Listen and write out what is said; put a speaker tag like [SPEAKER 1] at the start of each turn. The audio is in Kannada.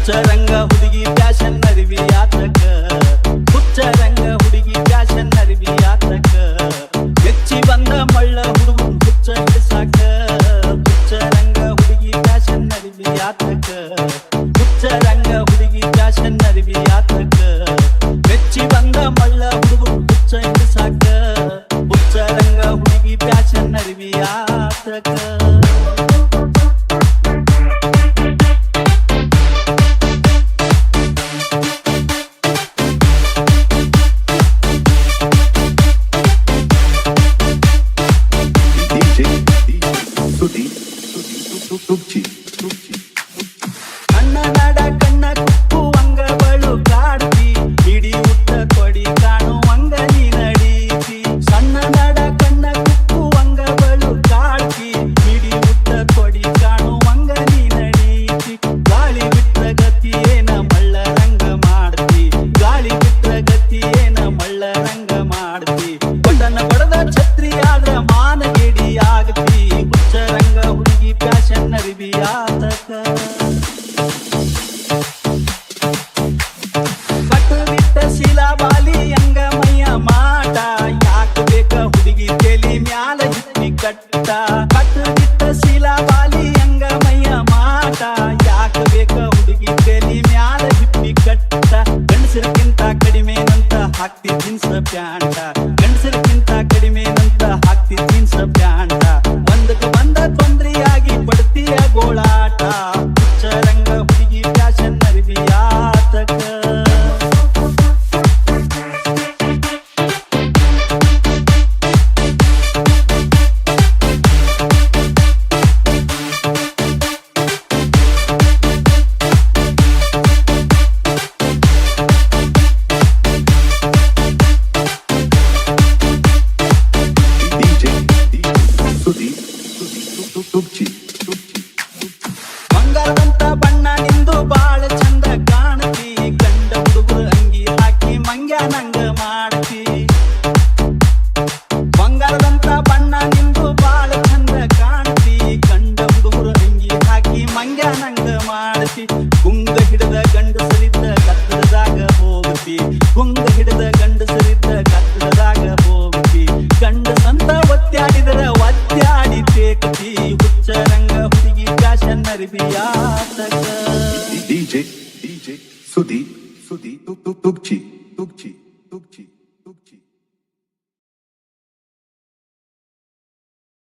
[SPEAKER 1] ಹುಚ್ಚರಂಗ ಹುಡುಗಿ ಫ್ಯಾಷನ್ ಅರಿವಿ ಆತಕ ಹುಚ್ಚರಂಗ ಹುಡುಗಿ ಫ್ಯಾಷನ್ ಅರಿವಿ ಆತಕ ಹೆಚ್ಚಿ ಬಂದ ಮಳ್ಳ ಹುಡುಗ ಹುಚ್ಚ ಹಿಡಿಸಾಕ ಹುಚ್ಚರಂಗ ಹುಡುಗಿ ಫ್ಯಾಷನ್ ಅರಿವಿ ಆತಕ ಹುಚ್ಚರಂಗ ಹುಡುಗಿ ಫ್ಯಾಷನ್ ಅರಿವಿ ಆತಕ ಹೆಚ್ಚಿ ಬಂದ ಮಳ್ಳ ಹುಡುಗ ಹುಚ್ಚ ಹಿಡಿಸಾಕ ಹುಚ್ಚರಂಗ ಹುಡುಗಿ ಫ್ಯಾಷನ್ ಅರಿವಿ ಆತಕ ಅಣ್ಣ ನಾಡ ಕಣ್ಣ ಕುಕ್ಕುವಂಗ ಬಳು ಕಾಡ್ತಿ ಹಿಡಿ ಉಟ್ಟ ಕೊಡಿ ಕಾಣುವಂಗ ನೀ ನಡೀತಿ ಸಣ್ಣ ನಾಡ ಕಣ್ಣ ಕುಕ್ಕುವಂಗ ಬಳು ಕಾಡ್ತಿ ಹಿಡಿ ಉಟ್ಟ ಕೊಡಿ ಕಾಣುವಂಗ ನೀ ನಡೀತಿ ಗಾಳಿ ಬಿಟ್ಟ ಗತಿಯೇನ ಮಳ್ಳ ರಂಗ ಮಾಡ್ತಿ ಗಾಳಿ ಬಿಟ್ಟ ಗತಿಯೇನ ಮಳ್ಳ ರಂಗ ಮಾಡ್ತಿ ಬಡನ ಬಡದ ಛತ್ರಿ ಆದ್ರ ಮಾನಗಿಡಿ ಆಗತಿ ಹುಚ್ಚರಂಗ ಹುಡುಗಿ ಫ್ಯಾಷನ್ ಅರಿವಿ ಆತಕ ಕಟ್ಟುಬಿಟ್ಟ ಶಿಲಾಬಾಲಿ ಅಂಗಮಯ್ಯ ಮಾಟ ಯಾಕ ಬೇಕ ಹುಡುಗಿ ತೆಲಿ ಮ್ಯಾಲ ಹಿತ್ತಿ ಕಟ್ಟ ಕಟ್ಟುಬಿಟ್ಟ ಶಿಲಾಬಾಲಿ ಅಂಗಮಯ್ಯ ಮಾಟ ಯಾಕ ಬೇಕ ಹುಡುಗಿ ತೆಲಿ ಮ್ಯಾಲ ಹಿತ್ತಿ ಕಟ್ಟ ಗಂಡಸರಿಗಿಂತ ಕಡಿಮೆನಂತ ಹಾಕ್ತಿ ಜೀನ್ಸ್ ಪ್ಯಾಂಟ ಗಂಡಸರಿಗಿಂತ ಕಡಿಮೆನಂತ ಹಾಕ್ತಿ ಜೀನ್ಸ್ ಪ್ಯಾಂಟ ಒಂದಕ್ಕೆ ಬಂದ ತೊಂದ್ರೆಯಾಗಿ ಪಡ್ತೀಯ ಗೋಳಾಟ ಹುಚ್ಚರಂಗ ಹುಡುಗಿ ಫ್ಯಾಷನ್ ಅರಿವಿ ಆತಕ ಬಂಗಾರದಂತ ಬಣ್ಣ ನಿಂದು ಬಾಳ ಚಂದ ಕಾಣತಿ ಗಂಡ ಹುಡುಗರು ಅಂಗಿ ಹಾಕಿ ಮಂಗ್ಯ ನಂಗ ಮಾಡತಿ ಬಂಗಾರದಂತ ಬಣ್ಣ ನಿಂದು ಬಾಳ ಚಂದ ಕಾಣತಿ ಗಂಡ ಹುಡುಗರು ಅಂಗಿ ಹಾಕಿ ಮಂಗ್ಯ ನಂಗ ಮಾಡತಿ ಗುಂಗ ಹಿಡಿದ ಗಂಡಸರಿದ್ದ ಕತ್ತಲದಾಗ ಹೋಗತಿ ಗುಂಗ ಹಿಡಿದ ಗಂಡಸರಿದ್ದ ಕತ್ತಲದಾಗ ಹೋಗತಿ ಗಂಡಸಂತ ಒತ್ತಾಡಿದರ ಒತ್ತಾಡಿ ತೇಕತಿ ಹುಚ್ಚರಂಗ ಹುಡುಗಿ ಫ್ಯಾಷನ್ ಅರಿವಿ ಆತಕ
[SPEAKER 2] DJ Sudi Tugchi